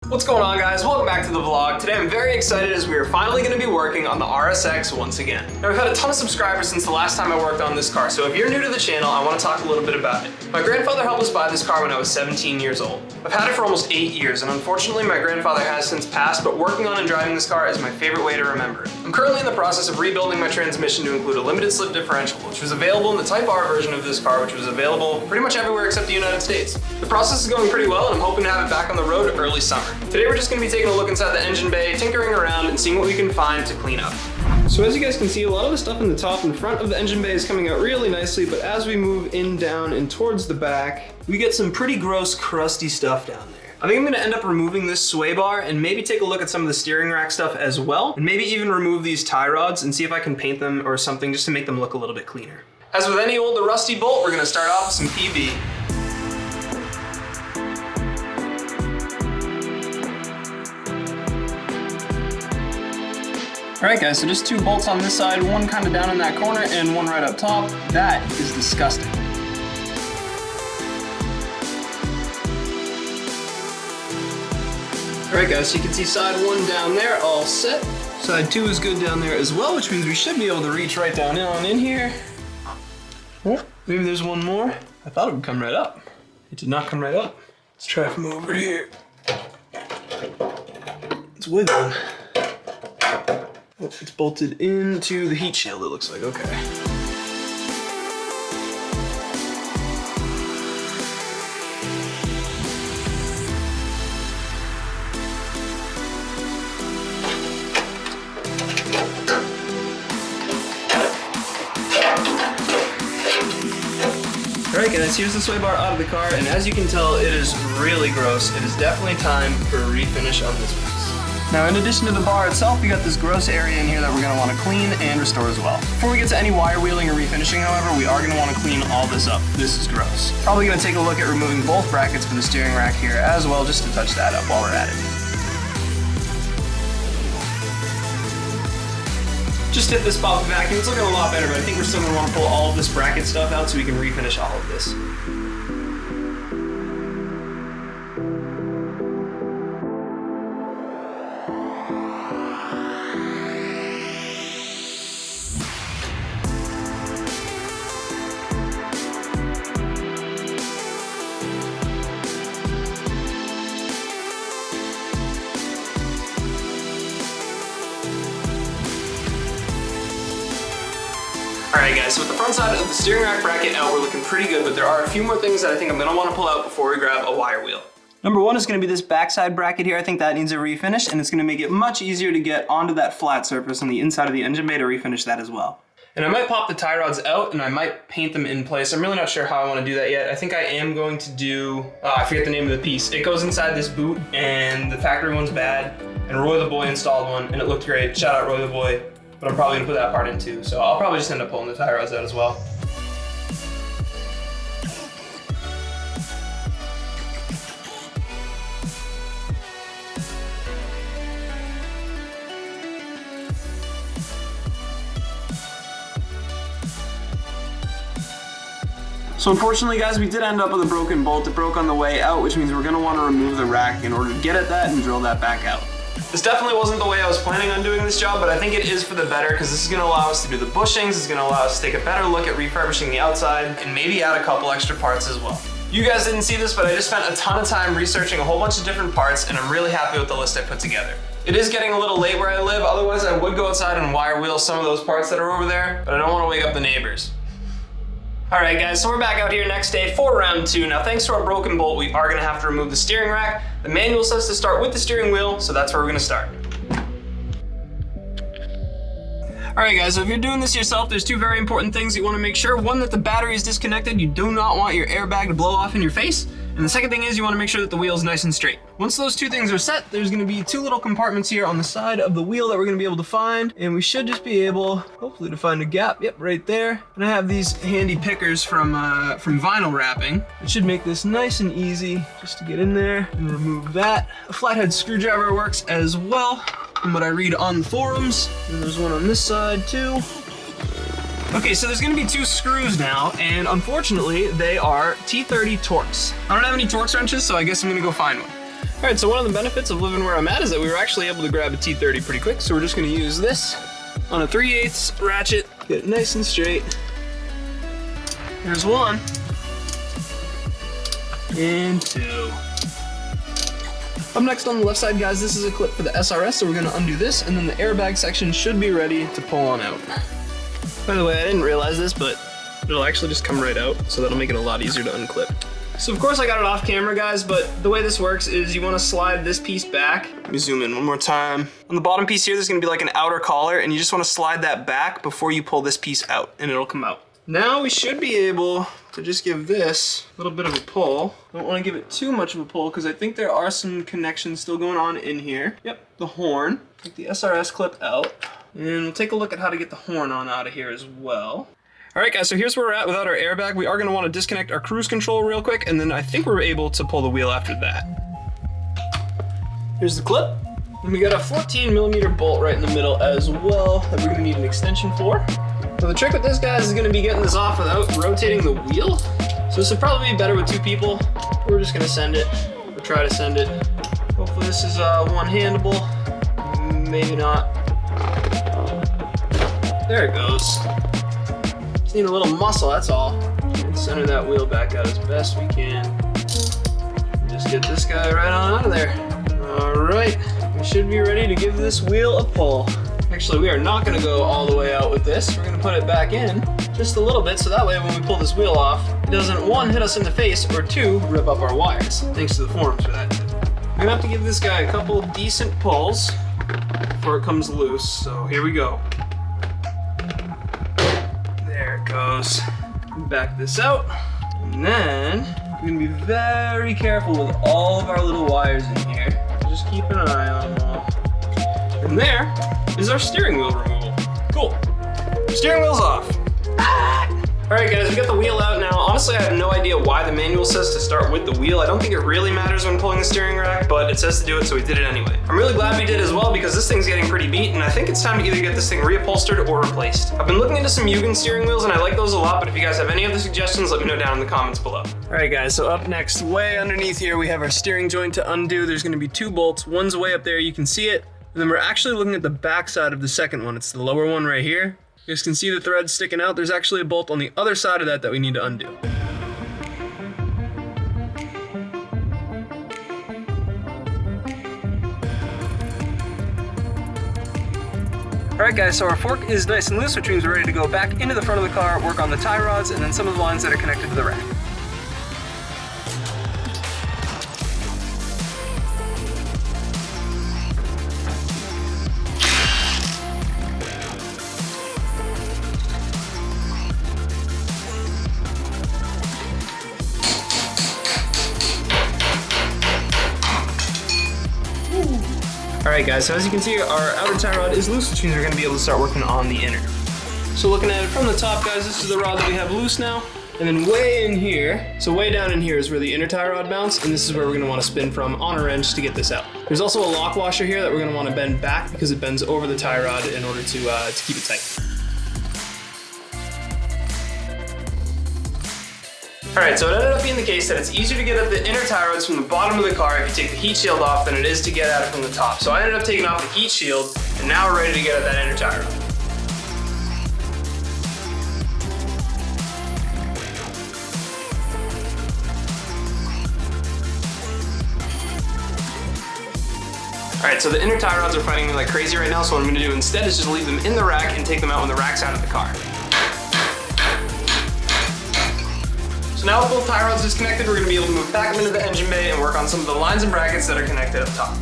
What's going on, guys? Welcome back to the vlog. Today I'm very excited as we are finally going to be working on the RSX once again. Now, we've had a ton of subscribers since the last time I worked on this car, so if you're new to the channel, I want to talk a little bit about it. My grandfather helped us buy this car when I was 17 years old. I've had it for almost 8 years, and unfortunately my grandfather has since passed, but working on and driving this car is my favorite way to remember it. I'm currently in the process of rebuilding my transmission to include a limited slip differential, which was available in the Type R version of this car, which was available pretty much everywhere except the United States. The process is going pretty well, and I'm hoping to have it back on the road early summer. Today we're just going to be taking a look inside the engine bay, tinkering around, and seeing what we can find to clean up. So as you guys can see, a lot of the stuff in the top and front of the engine bay is coming out really nicely, but as we move in, down, and towards the back, we get some pretty gross, crusty stuff down there. I think I'm gonna end up removing this sway bar and maybe take a look at some of the steering rack stuff as well, and maybe even remove these tie rods and see if I can paint them or something just to make them look a little bit cleaner. As with any old or rusty bolt, we're gonna start off with some PV. Alright guys, so just 2 bolts on this side, one kind of down in that corner and one right up top. That is disgusting. Alright guys, so you can see side 1 down there, all set. Side 2 is good down there as well, which means we should be able to reach right down on in here. Oh, maybe there's one more. I thought it would come right up. It did not come right up. Let's try from over here. It's wiggling. Oh, it's bolted into the heat shield, it looks like, okay. Alright guys, here's the sway bar out of the car, and as you can tell, it is really gross. It is definitely time for a refinish on this piece. Now, in addition to the bar itself, we got this gross area in here that we're going to want to clean and restore as well. Before we get to any wire wheeling or refinishing, however, we are going to want to clean all this up. This is gross. Probably going to take a look at removing both brackets for the steering rack here as well, just to touch that up while we're at it. Just hit this spot with vacuum. It's looking a lot better, but I think we're still going to want to pull all of this bracket stuff out so we can refinish all of this. Alright guys, so with the front side of the steering rack bracket out, we're looking pretty good, but there are a few more things that I think I'm going to want to pull out before we grab a wire wheel. Number 1 is going to be this backside bracket here. I think that needs a refinish, and it's going to make it much easier to get onto that flat surface on the inside of the engine bay to refinish that as well. And I might pop the tie rods out and I might paint them in place. I'm really not sure how I want to do that yet. I think I am going to do, I forget the name of the piece. It goes inside this boot, and the factory one's bad, and Roy the Boy installed one and it looked great. Shout out Roy the Boy. But I'm probably gonna put that part in too, so I'll probably just end up pulling the tie rods out as well. So unfortunately guys, we did end up with a broken bolt. It broke on the way out, which means we're gonna wanna remove the rack in order to get at that and drill that back out. This definitely wasn't the way I was planning on doing this job, but I think it is for the better because this is going to allow us to do the bushings, it's going to allow us to take a better look at refurbishing the outside, and maybe add a couple extra parts as well. You guys didn't see this, but I just spent a ton of time researching a whole bunch of different parts, and I'm really happy with the list I put together. It is getting a little late where I live, otherwise I would go outside and wire wheel some of those parts that are over there, but I don't want to wake up the neighbors. Alright guys, so we're back out here next day for round 2. Now thanks to our broken bolt, we are going to have to remove the steering rack. The manual says to start with the steering wheel, so that's where we're going to start. Alright guys, so if you're doing this yourself, there's 2 very important things you want to make sure. One, that the battery is disconnected. You do not want your airbag to blow off in your face. And the second thing is you want to make sure that the wheel is nice and straight. Once those 2 things are set, there's going to be 2 little compartments here on the side of the wheel that we're going to be able to find, and we should just be able, hopefully, to find a gap. Yep, right there. And I have these handy pickers from vinyl wrapping. It should make this nice and easy just to get in there and remove that. A flathead screwdriver works as well, from what I read on the forums. And there's one on this side too. Okay, so there's gonna be 2 screws now, and unfortunately, they are T30 Torx. I don't have any Torx wrenches, so I guess I'm gonna go find one. All right, so one of the benefits of living where I'm at is that we were actually able to grab a T30 pretty quick, so we're just gonna use this on a 3/8 ratchet, get it nice and straight. There's one. And two. Up next on the left side, guys, this is a clip for the SRS, so we're gonna undo this, and then the airbag section should be ready to pull on out. By the way, I didn't realize this, but it'll actually just come right out, so that'll make it a lot easier to unclip. So of course I got it off camera, guys, but the way this works is you wanna slide this piece back. Let me zoom in one more time. On the bottom piece here, there's gonna be like an outer collar, and you just wanna slide that back before you pull this piece out, and it'll come out. Now we should be able to just give this a little bit of a pull. Don't want to give it too much of a pull because I think there are some connections still going on in here. Yep, the horn. Take the SRS clip out, and we'll take a look at how to get the horn on out of here as well. All right, guys, so here's where we're at without our airbag. We are going to want to disconnect our cruise control real quick, and then I think we're able to pull the wheel after that. Here's the clip. And we got a 14mm bolt right in the middle as well that we're going to need an extension for. So the trick with this, guys, is going to be getting this off without rotating the wheel. So this would probably be better with two people. We're just going to send it, or try to send it. Hopefully this is one-handable. Maybe not. There it goes. Just need a little muscle, that's all. And center that wheel back out as best we can. Just get this guy right on out of there. All right, we should be ready to give this wheel a pull. Actually, we are not going to go all the way out with this. We're going to put it back in just a little bit so that way when we pull this wheel off, it doesn't, one, hit us in the face, or two, rip up our wires. Thanks to the forums for that. We're going to have to give this guy a couple decent pulls before it comes loose. So here we go. There it goes. Back this out. And then we're going to be very careful with all of our little wires in here. Just keep an eye on them all. And there is our steering wheel removal. Cool. Steering wheel's off. All right, guys, we got the wheel out now. Honestly, I have no idea why the manual says to start with the wheel. I don't think it really matters when pulling the steering rack, but it says to do it, so we did it anyway. I'm really glad we did as well because this thing's getting pretty beat, and I think it's time to either get this thing reupholstered or replaced. I've been looking into some Mugen steering wheels, and I like those a lot, but if you guys have any other suggestions, let me know down in the comments below. All right, guys, so up next, way underneath here, we have our steering joint to undo. There's gonna be two bolts. One's way up there, you can see it. And then we're actually looking at the back side of the second one. It's the lower one right here. You guys can see the thread sticking out. There's actually a bolt on the other side of that we need to undo. All right, guys, so our fork is nice and loose, which means we're ready to go back into the front of the car, work on the tie rods, and then some of the lines that are connected to the rack. Alright guys, so as you can see, our outer tie rod is loose, which means we're going to be able to start working on the inner. So looking at it from the top, guys, this is the rod that we have loose now. And then way in here, so way down in here is where the inner tie rod mounts, and this is where we're going to want to spin from on a wrench to get this out. There's also a lock washer here that we're going to want to bend back because it bends over the tie rod in order to keep it tight. Alright, so it ended up being the case that it's easier to get at the inner tie rods from the bottom of the car if you take the heat shield off than it is to get at it from the top. So I ended up taking off the heat shield, and now we're ready to get at that inner tie rod. Alright, so the inner tie rods are fighting me like crazy right now, so what I'm going to do instead is just leave them in the rack and take them out when the rack's out of the car. So now with both tie rods disconnected, we're going to be able to move back into the engine bay and work on some of the lines and brackets that are connected up top.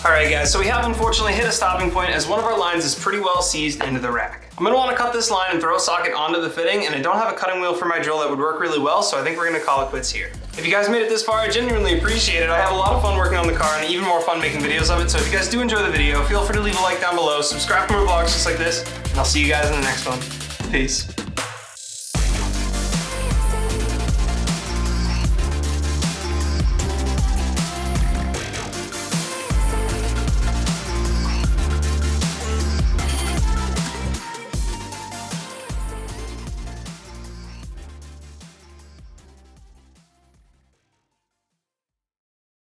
Alright guys, so we have unfortunately hit a stopping point as one of our lines is pretty well seized into the rack. I'm going to want to cut this line and throw a socket onto the fitting, and I don't have a cutting wheel for my drill that would work really well, so I think we're going to call it quits here. If you guys made it this far, I genuinely appreciate it. I have a lot of fun working on the car and even more fun making videos of it, so if you guys do enjoy the video, feel free to leave a like down below, subscribe for more vlogs just like this, and I'll see you guys in the next one. Peace.